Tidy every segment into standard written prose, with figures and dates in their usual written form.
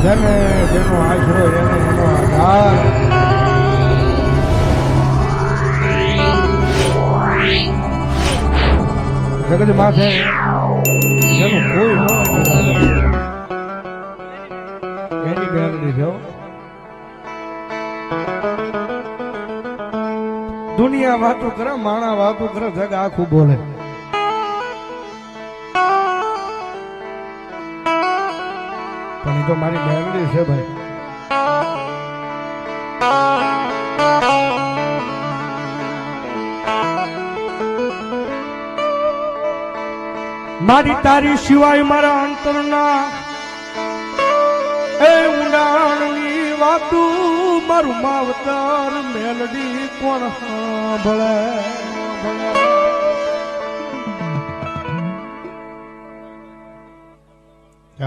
જેને જેનો આશરો એને એનો આધાર જગત માથે જેનું કોઈ ન એની ગેરંટી છે દુનિયા વાતો કરે માણા વાતો કરે જગ આખું બોલે પણ એ તો મારી ગેરંટી છે ભાઈ મારી તારી સિવાય મારા અંતરના એ ઊંડાણની વાતું મારું માવતર મેલડી કોણ સાંભળે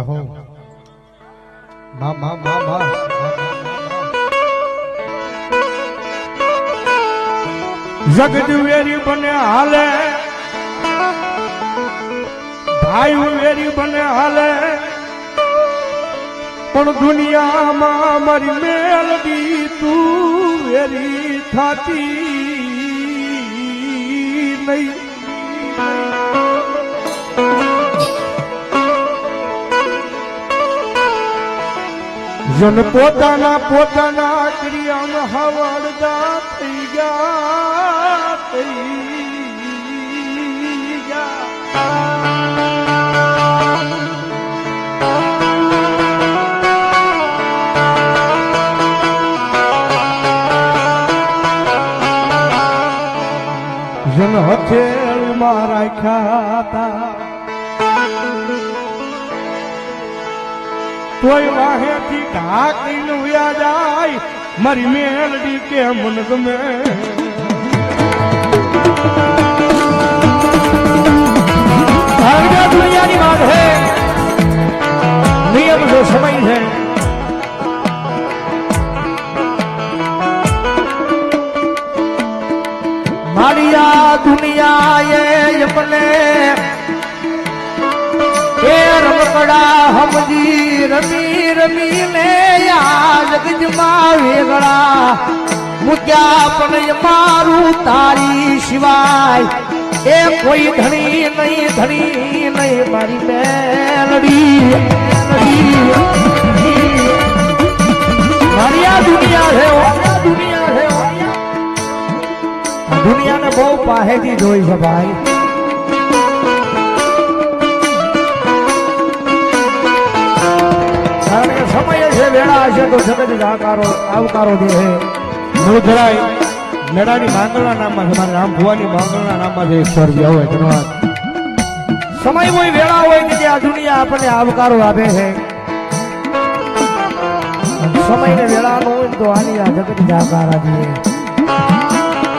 હો મા જગત વેરી બને હાલે ભાઈ વેરી બને હાલે પણ દુનિયામાં મારી મેલડી તું વેરી થાતી નહીં જન પોતાના ક્રિયામાં હવાડદા થઈ ગયા જન હથેળમાં રાખ્યા હતા તોય વાહેથી ઢાકીને વ્યા જાય મારી મેલડી કે મન ગમે દુનિયાની વાત હે નિયમ જો સમય છે મારી આ દુનિયા એ મને એ રમકડા હમજી રમી રમીને આ જગજમાં વેગળા મૂક્યા પણ મારું તારી સિવાય એ કોઈ ધણી નહીં મારી મેલડી મારી આ દુનિયા છે દુનિયાને બહુ પાહેથી જોઈ છે ભાઈ કારણ કે સમય છે વેળા હશે તો જગત આવકારો દે છે મુજરાય મેળાની માંગલના નામમાં છે મારા રામ ભુવાની માંગલના નામમાં છે સ્વર્ગ હોય ધન્યવાદ સમય હોય વેળા હોય કે આ દુનિયા આપણને આવકારો આપે છે સમય ને વેળા નો હોય તો આની આ જગત આવકારા દે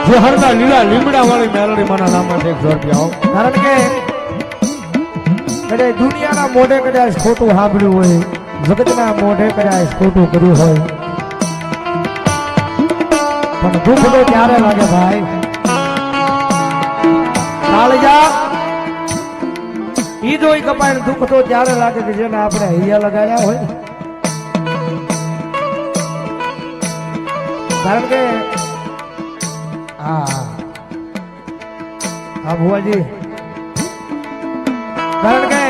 જે હરના લીલા લીમડા વાળી મેલડી માના નામમાં છે સ્વર્ગ કારણ કે દુનિયાના મોઢે કદાચ ખોટું સાંભળ્યું હોય જગતના મોઢે કદાચ ખોટું કર્યું હોય પણ દુઃખ તો ત્યારે લાગે ભાઈ કાળજા ઈ જોઈ કપાય દુઃખ તો ત્યારે લાગે કે જેને આપણે હૈયા લગાડ્યા હોય કારણ કે હા ભુવાજી કારણ કે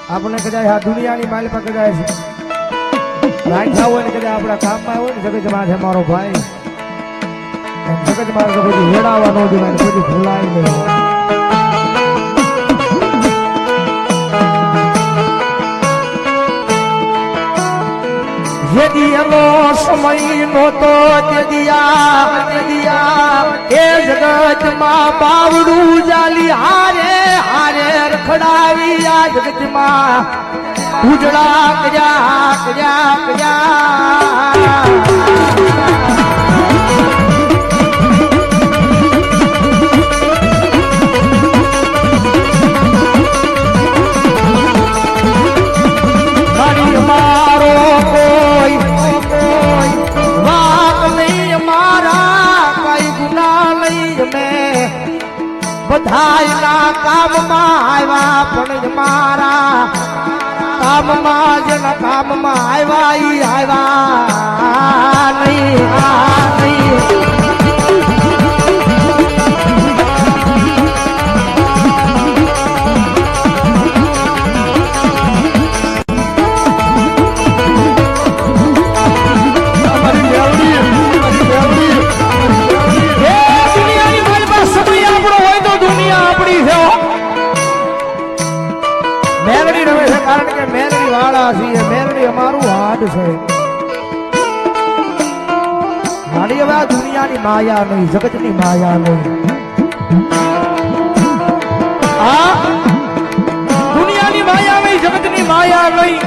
આપણે કદાચ આ દુનિયાની માલ પર કદાચ રાખ્યા હોય ને કદાચ આપણા કામમાં હોય ને જગતમાં છે મારો ભાઈ જગતમાં કોઈ વેડાવા ન દેવાય કોઈ ભૂલાય નહીં જેદી એનો સમય નહોતો તે દિયા એ જગતમાં બાવડું જાલી હારે રખડાવી આ જગતમાં ઉજળા કર્યા બધાયના કામમાં આવ્યા પણ મારા કામમાં જેના કામમાં આવ્યા ઈ આવ્યા નહીં મેલડી રમે છે કારણ કે મેલડી વાળા છીએ મેલડી અમારું હાડ છે મારી હવે આ દુનિયાની માયા નહીં જગતની માયા નહીં આ દુનિયાની માયા નહીં જગતની માયા નહીં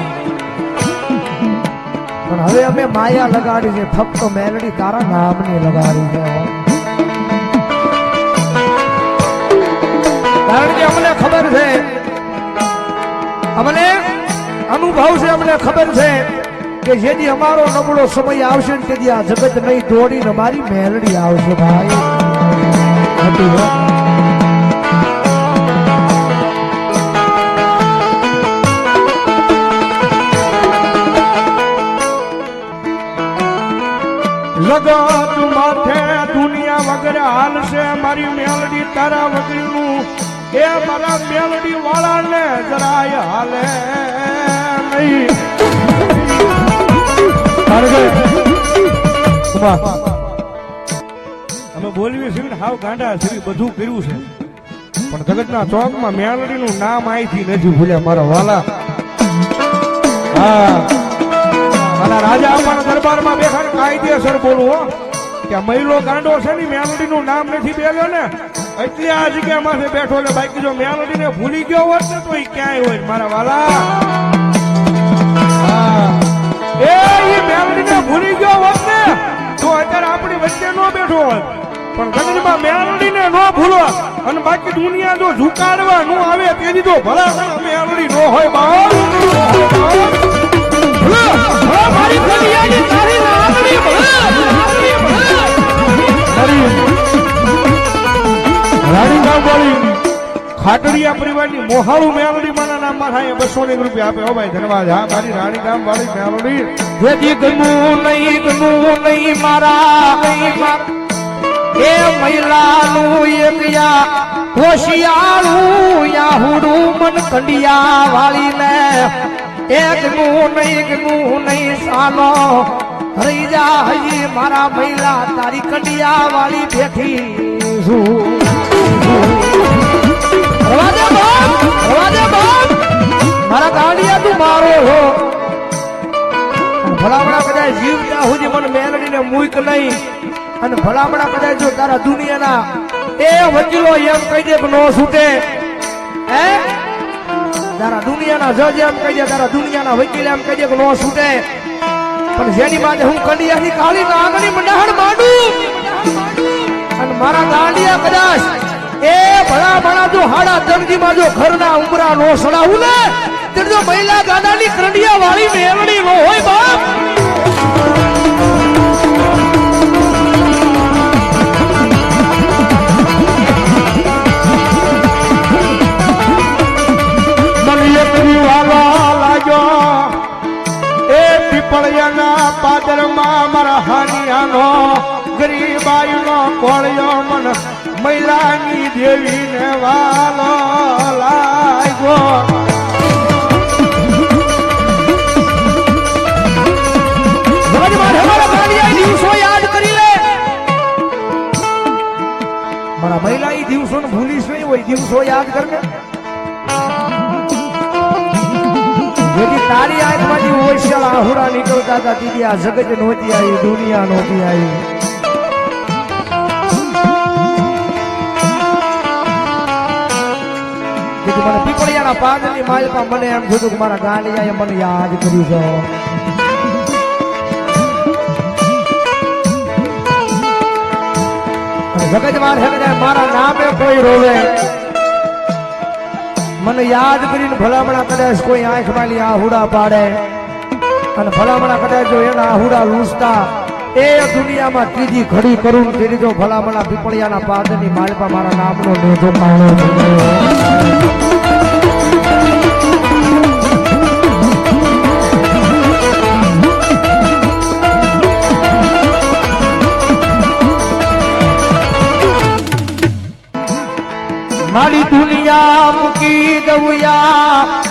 પણ હવે અમે માયા લગાડી છે ફક્ત મેલડી તારા નામની લગાડી છે કારણ કે અમને ખબર છે અમને અનુભવ છે અમને ખબર છે કે જેથી અમારો નબળો સમય આવશે ને તેથી આ જગત નહીં દોડીને અમારી મેલડી આવશે ભાઈ જગત માથે દુનિયા વગર હાલશે મારી મેલડી તારા વગરનું એ મારા મેલડી વાળાને જરાય હાલે નહીં અમે બોલવી છીએ હાવ ગાંડા છે બધું કર્યું છે પણ જગતના ચોકમાં મેલડીનું નામ અહીંથી નથી ભૂલ્યા મારા વાલા હા મારા રાજા આપવાના દરબારમાં બેઠા કાયદેસર બોલું હો કે મહિલો ગાંડો છે ને મેલડીનું નામ નથી બેલ્યો ને એટલે આ જગ્યામાં બેઠો એટલે બાકી જો મેલડીને ભૂલી ગયો હોત ને તો એ ક્યાંય હોય મારા વાલા એ મેલડીને ભૂલી ગયો હોત ને તો અત્યારે આપણી વચ્ચે નો બેઠો હોત પણ જગતમાં મેલડીને નો ભૂલો અને બાકી દુનિયા જો ઝુકાડવા નો આવે તેથી તો ભલા મેલડી નો હોય બાપ મારી દુનિયાની તારી નામની રાણી ગામ વાળી ખાટડિયા પરિવારની મોહાળું મેલડી માના નામમાં થાય 200 રૂપિયા આપે હો ભાઈ ધન્યવાદ હા મારી રાણી ગામ વાળી મેલડી જેથી ગનું નહીં મારા એ મહિલાનું એકયા હોશિયાળું યાહુડું મન કંડિયા વાળી ને ગનું નહીં સાનો રહી જા હજી મારા મહિલા તારી કંડિયા વાળી બેઠી મારા ગાંડિયા તું મારો હો ભલામણા કદાચ જીવ ત્યાં સુધી મને મેલડીને મૂક નહીં અને ભલામણા કદાચ જો તારા દુનિયાના એ વકીલો એમ કહી દે કે નો છૂટે હે તારા દુનિયાના જજ એમ કહી દે તારા દુનિયાના વકીલ એમ કહી દે કે નો છૂટે પણ જેની માટે હું કંડિયાની કાળી નાગણી મંડાહણ માંડું અને મારા ગાંડિયા કદાચ એ ભલા જો હાડા તંગીમાં જો ઘરના ઉમરા નો સડાવું ને તો જો મહિલા ગાડાની કંડિયા વાળી મેલડી નો હોય બાપ પીપળિયાના પાદરમાં મારા હાનિયાનો ગરીબાઈનો કોળિયો મન મહિલાની દેવીને વાલો લાગ્યો દિવસો યાદ કરી લે મારા મહિલા એ દિવસો ને ભૂલીશ નહીં હોય દિવસો યાદ કરને જેથી તારી આંખમાંથી ઓછળ આહુડા નીકળતા હતા દીદી આ જગત નહોતી આવી દુનિયા નહોતી આવી જેથી મને પીપળિયાના પાદરની માલપા મને એમ થયું કે મારા ગાંડિયાએ મને યાદ કર્યું છે જગત મારા નામે કોઈ રોવે મને યાદ કરીને ભલામણા કદાચ કોઈ આંખમાં આહુડા પાડે અને ભલામણા કદાચ જો એના આહુડા લૂસતા એ દુનિયામાં ત્રીજી ઘડી કરું તેની જો ભલામણા પીપળિયાના પાદરની માલપા મારા નામનો નેજો પાણો દુનિયા મૂકી દઉં યા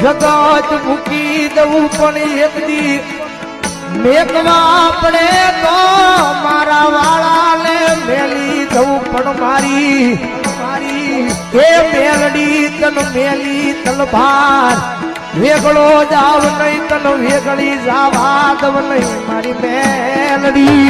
જગત મૂકી દઉં પણ એક દી મેકવા પડે તો મારા વાળાને મેલી દઉં પણ મારી એ મેલડી તન મેલી તલભાર વેગળો જાવ નહીં તન વેગળી જાવા દવ નહીં મારી મેલડી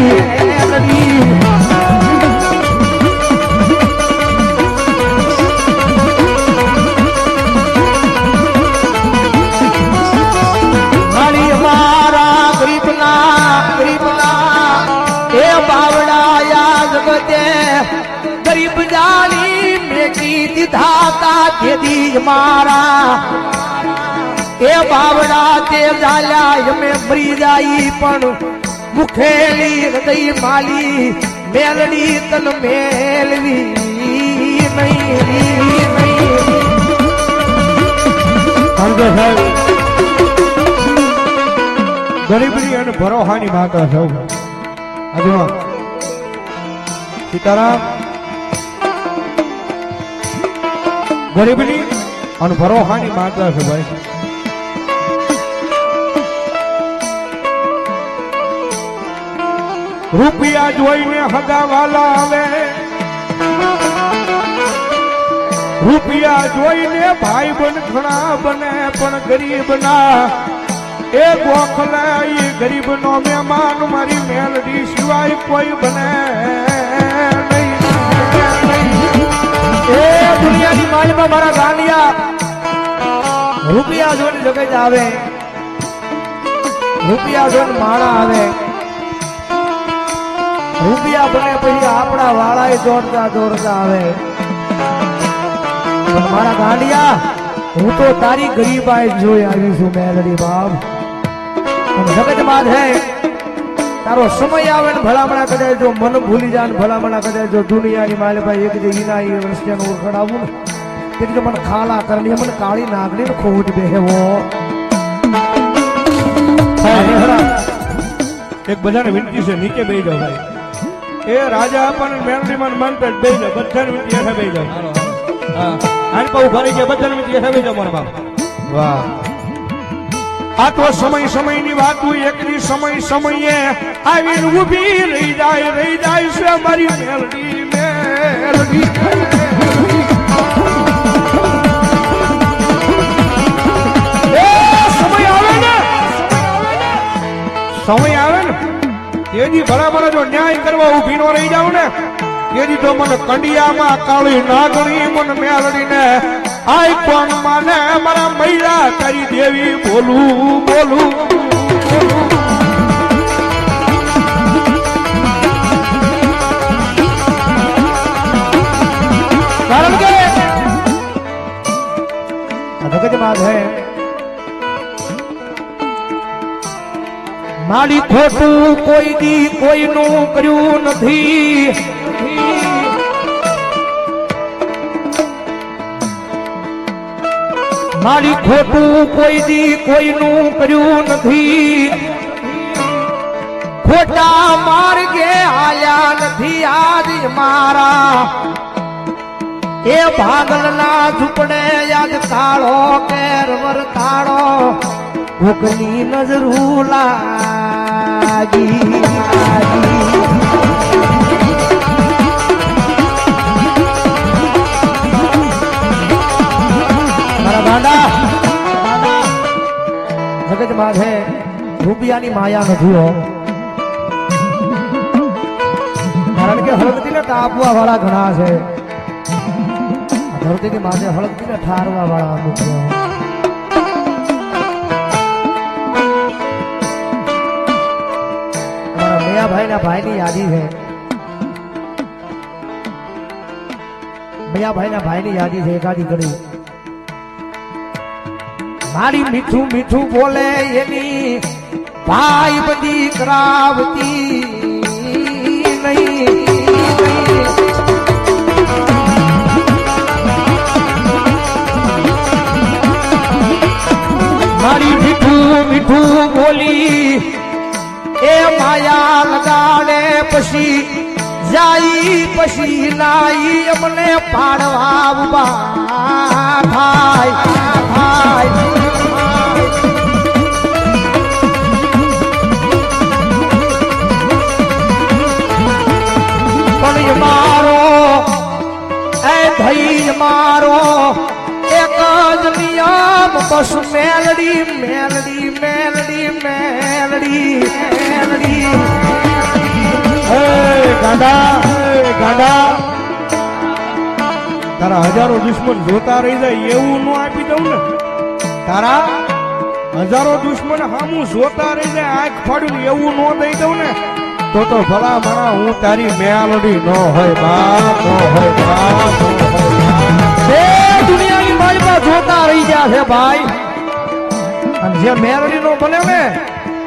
ગરીબ જાણી મેકી દીધા તા તેદી મારા એ બાવડા તે જાલ્યા અમે મરી જાય પણ મુખેલી હૃદય માલી મેલડી તન મેલવી ગરીબની અને ભરોહાની માતા સૌ આજમાં સીતારામ ગરીબની અને ભરોહાની માતા છે ભાઈ રૂપિયા જોઈને હગાવાલા આવે રૂપિયા જોઈને ભાઈ બન ઘણા બને પણ ગરીબ ના એ ગોખલે એ ગરીબ નો મહેમાન મારી મેલડી સિવાય કોઈ બને એ દુનિયાની માલમાં મારા ગાંડિયા રૂપિયા જોઈને જગત આવે રૂપિયા જોઈને માણા આવે રૂપિયા બને પછી આપણા વાળા દોડતા આવે પણ મારા ગાંડિયા હું તો તારી ગરીબાઈ જોઈ આવી છું મેલડી બાપ જગત માં હે તારો સમય આવે ને ભલામણા કદાચ જો મન ભૂલી જાય ને ભલામણા કદાચ જો દુનિયાની માલે ભાઈ એક જે ઈના એ વર્ષનું ઓળખડાવું ને એટલે મને ખાલા કરણી મને કાળી નાગણી ને ખોટ બેહેવો એક બધાને વિનંતી છે નીચે બેહી જાવ ભાઈ એ રાજા આપણને મેલડી માં મન પર બેહી જાવ બધાને વિનંતી છે બેહી જાવ હા આન પાઉ ભરી ગયા બધાને વિનંતી છે બેહી જાવ મારા બાપ વાહ આ તો સમયની વાત હોય એકની સમયે આવીને ઊભી રહી જાય છે મારી મેલડી સમય આવે ને તેજી બરાબર જો ન્યાય કરવા ઊભી નો રહી જાવ ને તેજી તો મને કંડિયામાં કાળી નાગણી મને મેલડીને આય કોણ માને મારા મૈરા કરી દેવી બોલું કારણ કે જગત બાદ હે મારી ખોટું કોઈ દી કોઈનું કર્યું નથી મારી ખોટું કોઈ દી કોઈનું કર્યું નથી ખોટા માર્ગે હાલ્યા નથી આજ મારા એ ભાગલના ઝૂપડે યાદ તાળો કેરવર તાળો ભૂખની નજરું લાગી જગત માથે રૂપિયાની માયા નથી હો કારણ કે હળગતીને તાપવા વાળા ઘણા છે ધરતીની માથે હળગતીને ઠારવા વાળા અમુક છે અમારા મિયાભાઈના ભાઈની યાદી છે મિયાભાઈના ભાઈની યાદી છે એકાદી કરી મારી મીઠું મીઠું બોલે એની ભાઈ બધી કરાવતી નહીં મારી મીઠું બોલી એ માયા લગાડે પછી જાઈ પછી નાઈ અમને પાડવા ઉભા થાય પણ મારો એ ધઈ મારો એક જ નિયમ બસ મેલડી મેલડી મેલડી મેલડી મેલડી ગાંડા તારા હજારો દુશ્મન જોતા રહી જાય એવું ન આપી દઉં ને તારા હજારો દુશ્મન હામું જોતા રહી જાય આંખ ફાડ્યું એવું ન દઈ દઉં ને તો ભલા મણા હું તારી મેલડી ન હોય બાપ ન હોય બાપ દુનિયાની માલમાં જોતા રહી ગયા છે ભાઈ અને જે મેલડી નો બને ને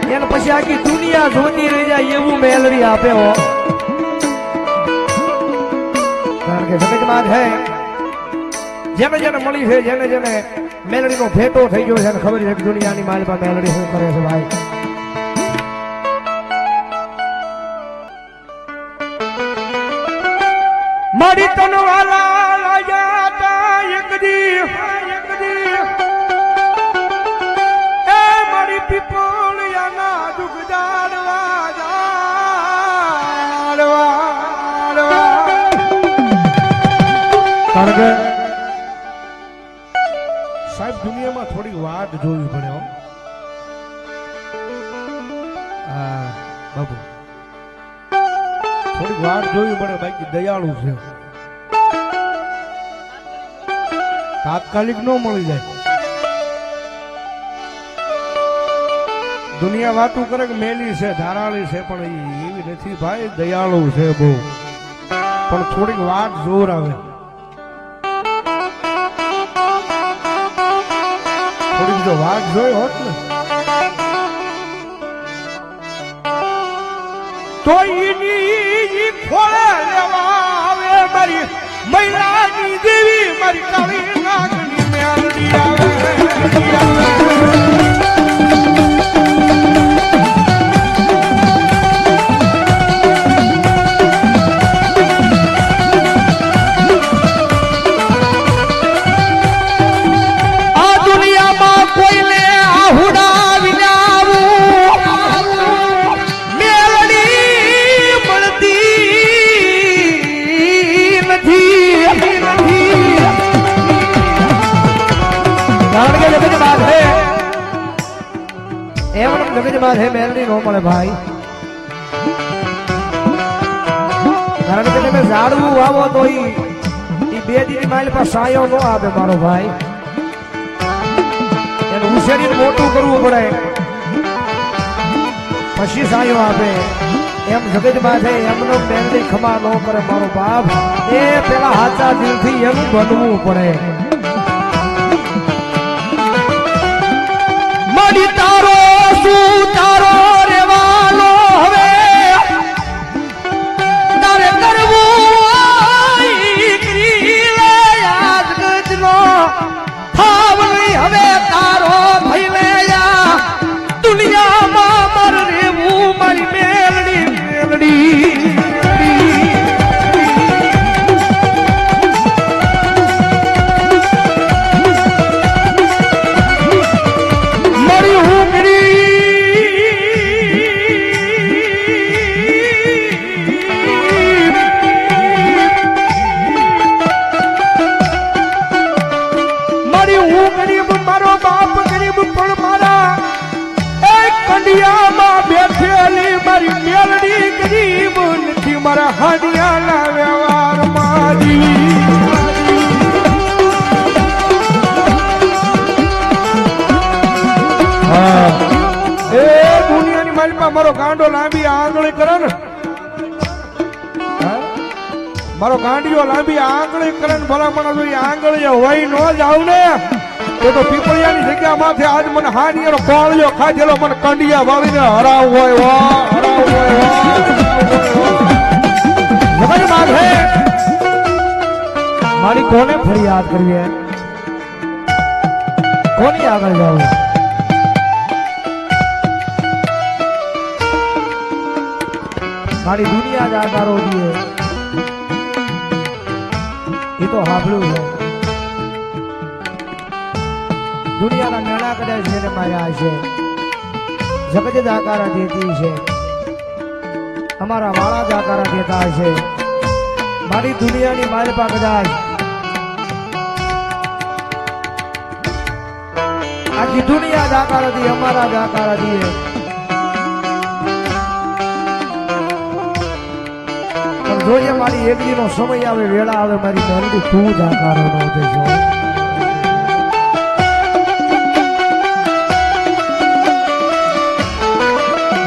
એને પછી આખી દુનિયા જોતી રહી જાય એવું મેલડી આપે હો કારણ કે જગતમાં છે જેને જેને મળી છે જેને જેને મેલડીનો ભેટો થઈ ગયો છે ખબર છે કે દુનિયાની માલમાં મેલડી શું કરે છે ભાઈ મારી તનવાલા લાગ્યા એક દી એ મારી પીપળિયાના દુઃખ જાડવા કારણ કે સાહેબ દુનિયામાં થોડી વાત જોવી પડે હા બાબુ થોડીક વાત જોવી પડે બાકી દયાળુ છે તાત્કાલિક ન મળી જાય દુનિયા વાતું કરે કે મેલી છે ધારાળી છે પણ એવી નથી ભાઈ દયાળુ છે બહુ પણ થોડીક વાત જોર આવે થોડીક જો વાત જોઈ હોત ને તો એની ખોળે લેવા આવે મારી મહિલાની દેવી મારી કાળી નાગની મેલડી આવે આ દુનિયામાં કોઈને આહુડા વિનાવું મેલડી મળતી નથી કારણ કે જગતમાં છે એમ જગતમાં છે મેલડી નો મળે ભાઈ કારણ કે તમે ઝાડવું વાવો તો એ બે દી માઇલ પર સાયો નો આપે મારો ભાઈ એનું ઉછેરીને મોટું કરવું પડે પછી સાયો આપે એમ જગતમાં છે એમનો મેલડી ખમા ન કરે મારો બાપ એ પેલા હાચા દિલથી એમ બનવું પડે મળી તારો શું તારો રેવાલો હવે તારે કરવું યાદ ગજનો ભાવ નહીં હવે તારો ભઈને દુનિયામાં મર રેવું મારી મેલડી મેલડી બેઠેલી મારી મેલડી ગરીબ નથી મારા હાડિયાના વ્યવહારમાં એ દુનિયાની માલમાં મારો ગાંડો લાંબી આંગળી કરે ને મારો ગાંડીઓ લાંબી આંગળી કરે ને ભલામણ જો આંગળી હોય ન જાવ ને તો પીપળિયાની જગ્યા માથે આજ મને હાનિયાનો કોળિયો ખાધેલો મને કંડિયા વાળીને હરાવ હોય માથે મારી કોને ફરિયાદ કરવી કોની આગળ જવું મારી દુનિયા જ આકારો દીએ એ તો હાંભળ્યું છે. દુનિયાના મેળા કદાચ જેને માયા છે, જગત જ આકારા દેતી છે, અમારા વાળા જ આકારા દેતા છે. મારી દુનિયાની મારી પાસે કદાચ આખી દુનિયા જ આકારા દી, અમારા જ આકારા દીએ. પણ જોજે મારી એકડીનો સમય આવે, વેળા આવે, મારી મેલડી તું જ આકારો નો દેજો.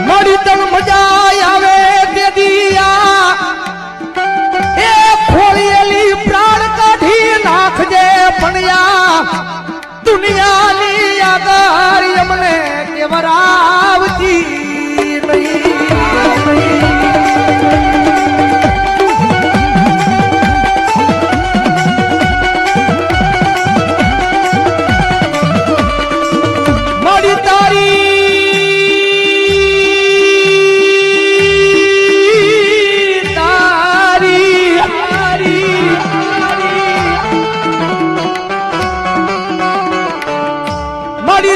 મારી તન મજા આવે તે દિયા એ ખોળેલી પ્રાણ કાઢી નાખજે પણ્યા દુનિયાની આગળ અમને કેવરાવતી નહીં. મારી તારી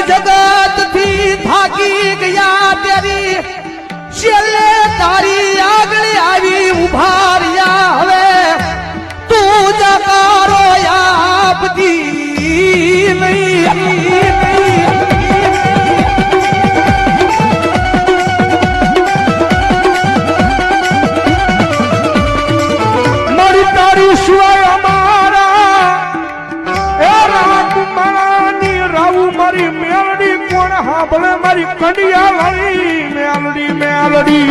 જગત થી થાકી ગયા તેરી છેલ્લે તારી આગળ આવી ઉભા રહ્યા. હવે તું જકારો આપતી નહીં. મારી તારી સિવાય અમારા એ રાજકુમારની રાવું મારી મેલડી કોણ હાંભળે? મારી કંડિયા વાળી મેલડી મેલડી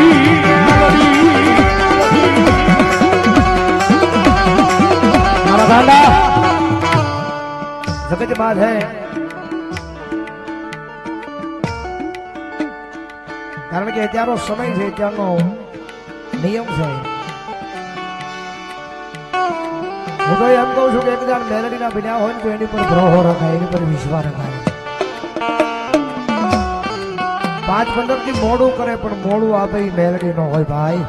મારા ગાંડા જગત બાદ હે. કારણ કે અત્યારનો સમય છે, અત્યારનો નિયમ છે. હું તો એમ કહું છું કે એક જાણ મેલડીના બન્યા હોય ને તો એની પર ભરોહો રખાય, એની પર વિશ્વાસ રખાય. 5-15 થી મોડું કરે પણ મોડું આપે એ મેલડી નો હોય ભાઈ.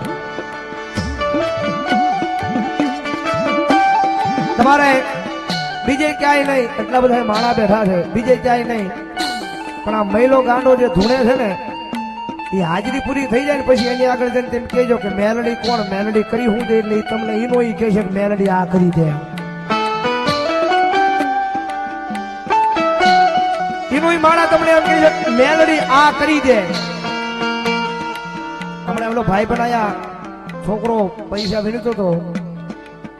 તમારે બીજે ક્યાંય નહીં, એટલા બધા માણા બેઠા છે, બીજે ક્યાંય નહીં, પણ આ મહિલો ગાંડો જે ધૂણે છે ને એ હાજરી પૂરી થઈ જાય ને પછી એની આગળ જઈને તેમ કહેજો કે મેલડી કોણ, મેલડી કરી હું દે, એટલે તમને એનો એ કહે છે કે મેલડી આ કરી દે. એનો માણા તમને એમ કહે છે કે મેલડી આ કરી દે. હમણાં એમનો ભાઈ બનાયા છોકરો પૈસા વીણતો હતો,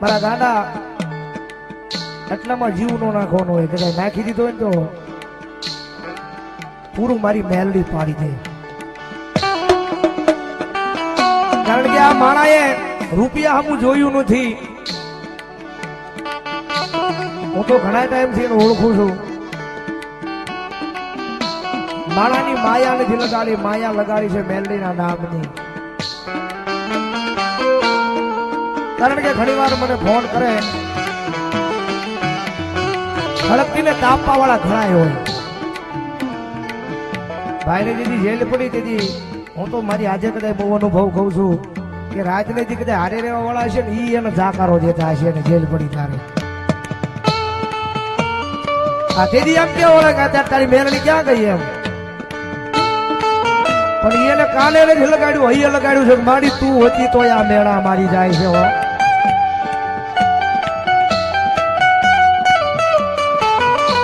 મારા ગાંડા એટલામાં જીવ નો નાખવાનો હોય કે નાખી દીધો હોય ને તો પૂરું મારી મેલડી પાડી દે. કારણ કે આ માણાએ રૂપિયા હમું જોયું નથી. હું તો ઘણા ટાઈમથી એને ઓળખું છું. માણાની માયા નથી લગાડી, માયા લગાડી છે મેલડીના નામની. કારણ કે ઘણી વાર મને ફોન કરે, ખડકીને તાપવા વાળા ઘણા હોય. ભાઈને જેથી જેલ પડી તેથી હું તો મારી આજે કદાચ બહુ અનુભવ કહું છું કે રાજનૈતિક કદાચ હારે રહેવા વાળા છે ને ઈ એને જાકારો દેતા હશે અને જેલ પડી તારે. આ તેથી એમ કેવો કે અત્યારે તારી મેલડી ક્યાં ગઈ એમ, પણ એને કાને નથી લગાડ્યું, અહીંયા લગાડ્યું છે કે મારી તું હતી તો આ મેળા મારી જાય છે.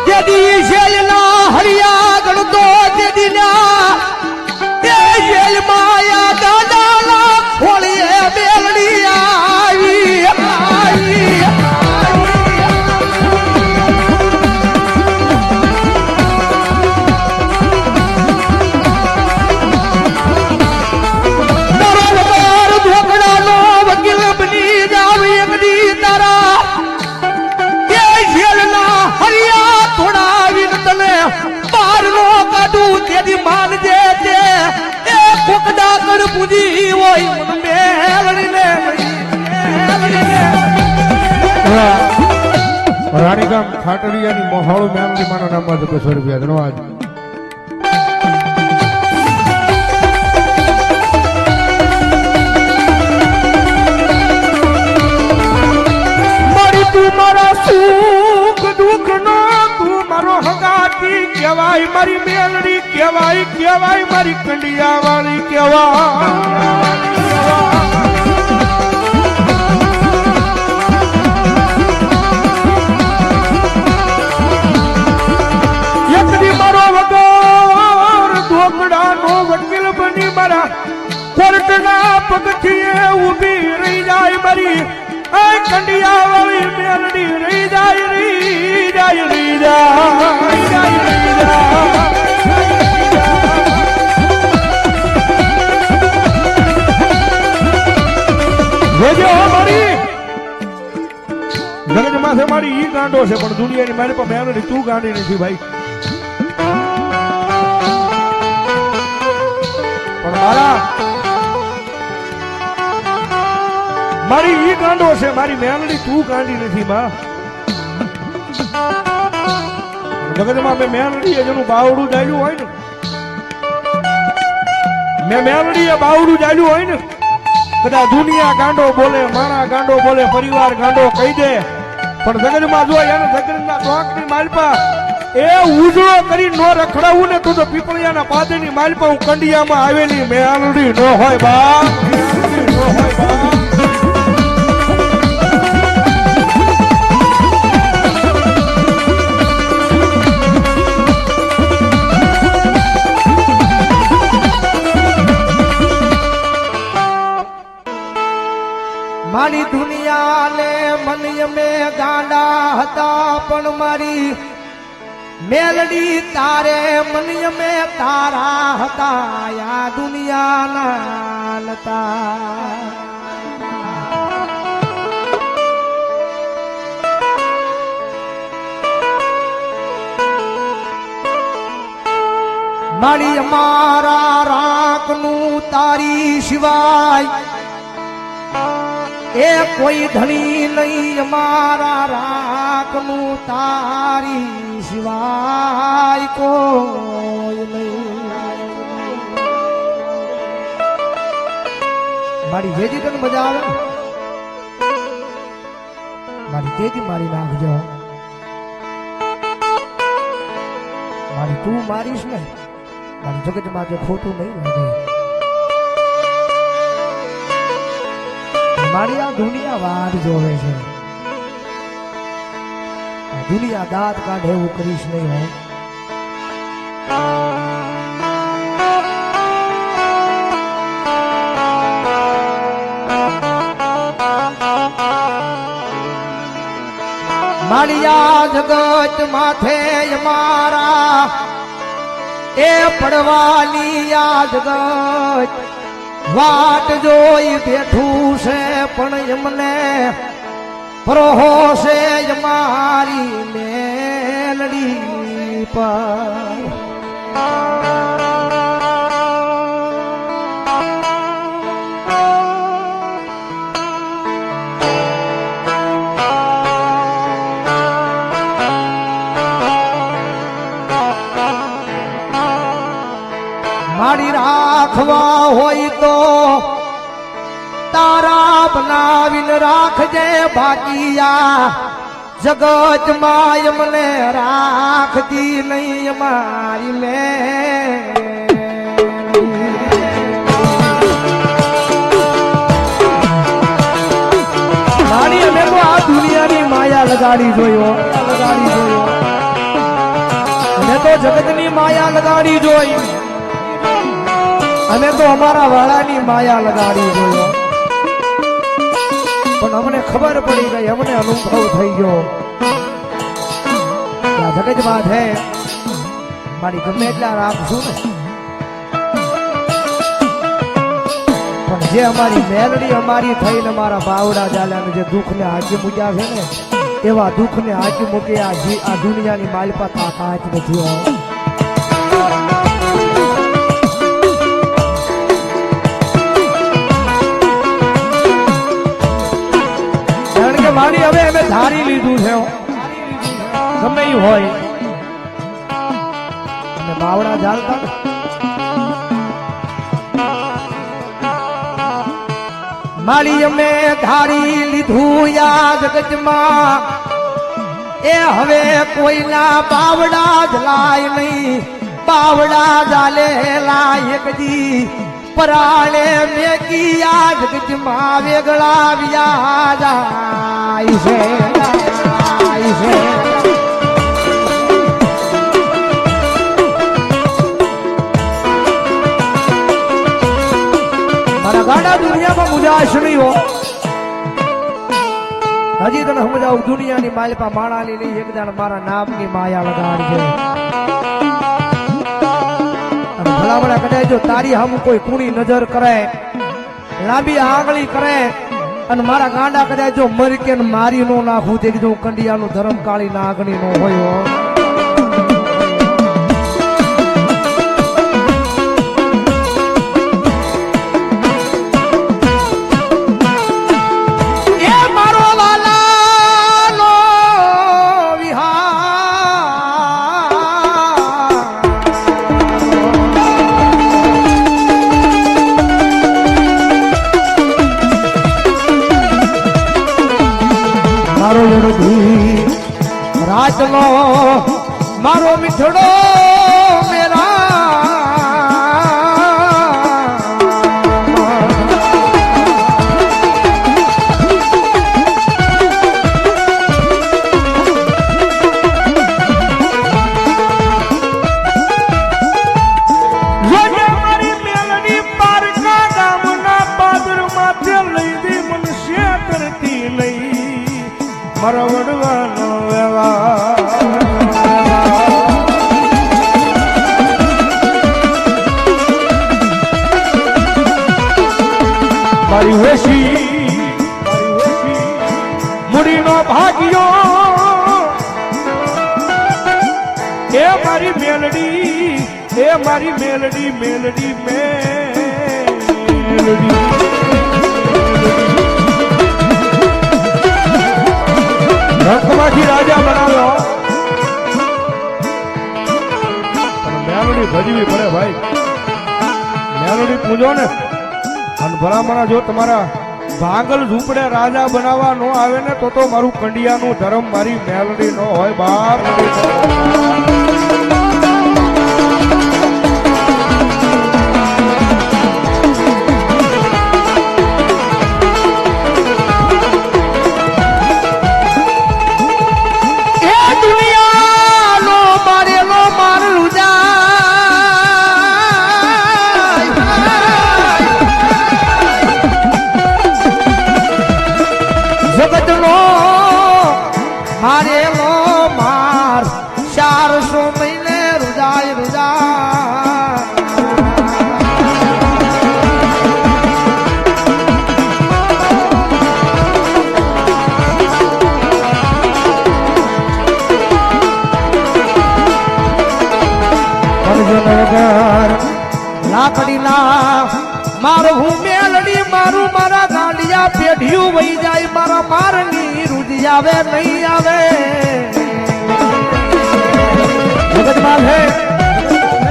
જેદી જેલના હરિયા ગણતો જેદીના એ જેલ માયા દાદાના ખોળીએ મેલડી આવી આવી. રાણીગામ ખાટડિયાની મોહાળું મેલડી માના નામમાં જ 200 રૂપિયા ધન્યવાદ. તું મારા સુખ દુઃખ નો તું મારો હગાતી કહેવાય મારી મેલડી કહેવાય કહેવાય મારી કંડિયા વાળી કહેવાય વકીલ બની મારા કોર્ટના પગથિયે ઊભી રહી જાય મારી આ કંડિયા વાળી મેલડી રહી જાય રહી જાય રહી જાય મારી જગત માથે મારી ઈ ગાંડો છે પણ દુનિયાની મારી પાસે મેલડી તું ગાંડી નથી ભાઈ મારી ઈ ગાંડો છે મારી મેલડી તું ગાંડી નથી બા જગતમાં મેં મેલડી જેનું બાવડું જાળ્યું હોય ને મેં મેલડી એ બાવડું જાળ્યું હોય ને બધા દુનિયા ગાંડો બોલે મારા ગાંડો બોલે પરિવાર ગાંડો કહી દે પણ જગતમાં જો એને જગતના ચોકની માલપા એ ઉજળો કરી નો રખડાવું ને તો પીપળિયાના પાદરની માલપા હું કંડિયામાં આવેલી મેલડી નો હોય બા નો હોય બા મારી દુનિયા ને મનય મેં ગાંડા હતા પણ મારી મેલડી તારે મનય મેં તારા હતા આ દુનિયાના નતા મારી અમારા રાખનું તારી સિવાય એ કોઈ ધણી નહીં અમારા રાખનું તારી સિવાય કોઈ નહીં મારી જેજી તને મજા આવે મારી જેજી મારી નાખજો મારી તું મારીશ ને મારી જગતમાં જે ખોટું નહીં લાગે મારી આ દુનિયા વાટ જોવે છે દુનિયા દાંત કાઢે એવું કરીશ નહીં હોય મારી આ જગત માથે મારા એ પડવાની આ જગત વાટ જોઈ બેઠું છે પણ એમને પ્રહો છે મારી મેલડી પર મારી રાખવા હોય તો તારા બનાવીને રાખજે બાકી આ જગત માં મને રાખતી નહીં અમારી મારી અમે તો આ દુનિયાની માયા લગાડી જોયો અમે તો જગતની માયા લગાડી જોઈ અમે તો અમારા વાળાની માયા લગાડી જોયો પણ અમને ખબર પડી ગઈ અમને અનુભવ થઈ ગયો જગતમાં છે મારી ગમે એટલા રાખશું ને પણ જે અમારી મેલડી અમારી થઈને મારા બાવડા ચાલ્યા જે દુઃખને હાકી મૂક્યા છે ને એવા દુઃખને હાકી મૂકી આ દુનિયાની માલપા તાકાત નથી મારી હવે અમે ધારી લીધું છે ગમે હોય અમે બાવડા ઝાલતા માળી અમે ધારી લીધું યા જગતમાં એ હવે કોઈના બાવડા જ લાય નહીં બાવડા જાલે લાય એકજી પરાળે મેકી આ જગતમાં વેગળા વ્યા જાય છે મારા ગાડા દુનિયામાં મુજાશ નહીં હો હજી તને સમજાવું દુનિયાની માલપા માણાની નહીં એક દાણ મારા નામની માયા લગાડજે અને ભલામણા કદાચ જો તારી સામું કોઈ કુણી નજર કરે લાંબી આંગળી કરે અને મારા ગાંડા કદાચ જો મરી કે મારી નો નાખું તે કીધું કંડિયાનું ધર્મ કાળી નાગણી નો હોય હો રાતનો મારો મીઠડો મરવડવાનો વ્યવહાર મારી વેશી મુડીનો ભાગ્યો એ મારી મેલડી એ મારી મેલડી મેલડી મેલડી રંગમાંથી રાજા બનાવ્યો પણ મેલોડી ભજવી પડે ભાઈ મેલોડી પૂજો ને અને ભલામણા જો તમારા ભાંગલ ઝૂંપડે રાજા બનાવવા નો આવે ને તો મારું કંડિયાનું ધર્મ મારી મેલોડી નો હોય બાપ મારેલો માર 400 મહિને રૂજાય રૂજા લાકડીના મારું હું મેલડી મારું મારા ગાંડિયા પેઢિયું વહી જાય મારા મારની રૂજી આવે નહીં આવે જગતમાં છે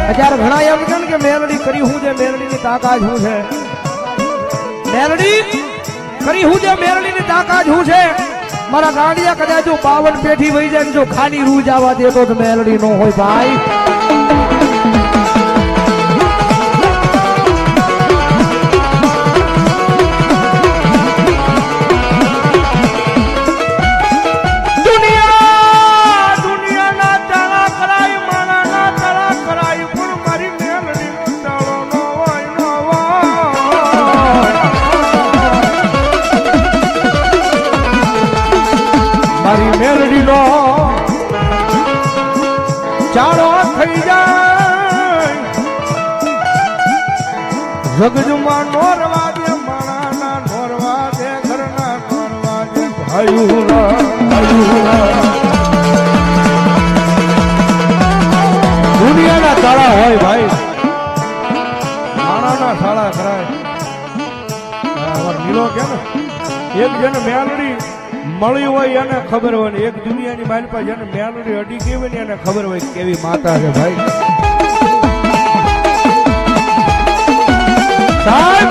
અત્યારે ઘણા એમ કે ને કે મેલડી કરી હું જે મેલડીની તાકાત શું છે મેલડી કરી હું જે મેલડીની તાકાત શું છે મારા ગાંડિયા કદાચ જો 52 પેઢી વહી જાય જો ખાલી રૂજ આવવા દેતો તો મેલડી નો હોય ભાઈ મેલડીનો ચાળો થઈ જાય જગજમાં નોરવા દે માણાના નોરવા દે ઘરના નોરવા દે ભાયુરા દુનિયાના તાળા હોય ભાઈ માણાના તાળા કરાય નીલો કે ને એક જેને મેલડી મળી હોય એને ખબર હોય ને એક દુનિયાની માલ પાસે જેને મેલડી અડી ગઈ હોય ને એને ખબર હોય કેવી માતા છે ભાઈ સાહેબ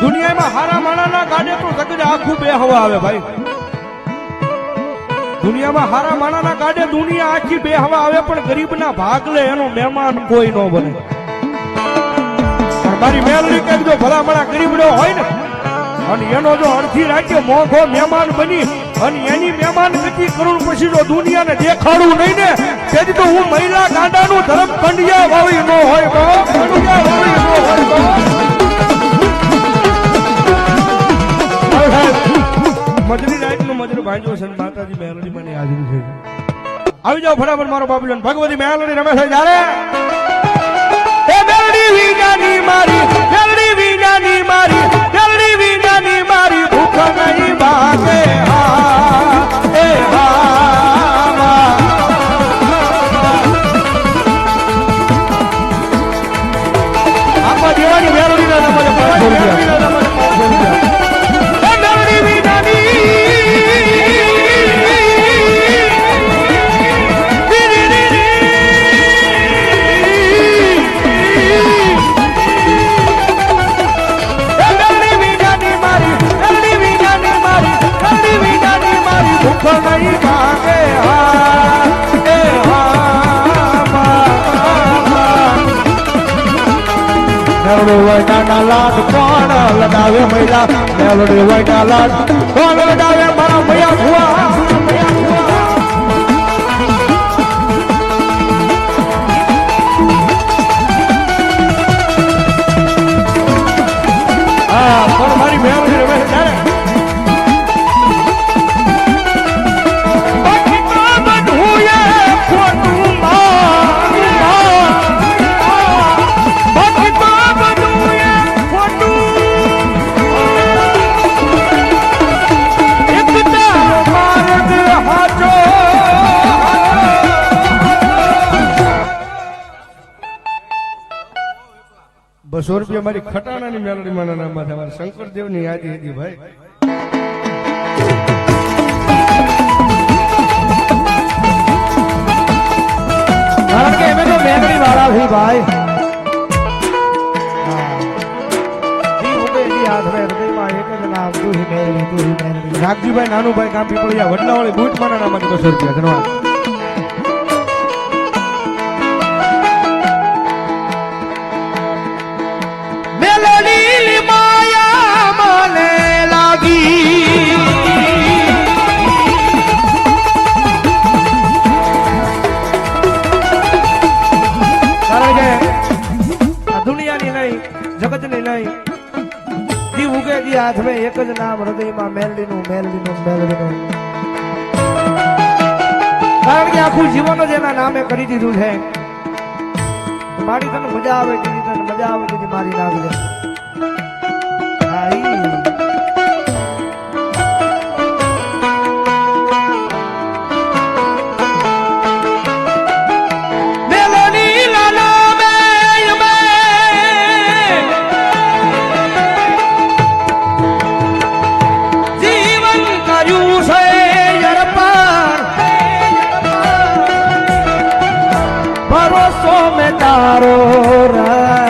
દુનિયામાં હારા માણાના ગાડે તો જગત આખું બે હવા આવે ભાઈ. દુનિયામાં હારા માણાના ગાડે દુનિયા આખી બે હવા આવે, પણ ગરીબના ભાગલે એનો મહેમાન કોઈ ન બને. મારી મેલડી કઈ જો ભલામણા ગરીબડો હોય ને અને એનો જો અડધી રાખે મોંઘો મહેમાન બની અને એની મહેમાન ગતિ કરું પછી જો દુનિયાને દેખાડું નહીં ને તેથી તો હું મહિલા ગાંડાનું ધર્મ કંડિયા વાળી ન હોય બહુ કંડિયા વાળી ન હોય બહુ. મજરી રાતનું મજરું ભાંજો છે માતાજી મેલડી મને હાજરી છે. આવી જાઓ ફટાફટ મારો બાબુલાલ ભગવતી મેલડી રમે છે જ્યારે એ મેલડી વિનાની મારી મેલડી વિનાની મારી મેલડી વિનાની મારી ભૂખ નહીં ભાગે હા એ હા આપા દેવાની મેલડીના નંબર 500 ના લાડ કોણ લડાવે મહિલા મેલડી વૈના લાડ કોણ લડાવે મારા ભૈયા ભુવા હા પણ મારી મેલડી રમે ત્યારે ₹200 મારી ખટાણાની મેલડી માના નામમાં તમારે શંકરદેવની યાદી હતી ભાઈ. કારણ કે અમે તો મેલડી વાળા છીએ ભાઈ. રાગજીભાઈ નાનુભાઈ કામ પીપળિયા વડલાવાળી બૂટ માના નામમાંથી ₹200 ધન્યવાદ. જગતની નહીં દી ઉગે દી હાથમાં એક જ નામ હૃદયમાં મેલડીનું મેલડીનું મેલડીનું. કારણ કે આખું જીવન જ એના નામે કરી દીધું છે. મારી તને મજા આવે દીદી તને મજા આવે દીદી મારી નાખજે. તારો રા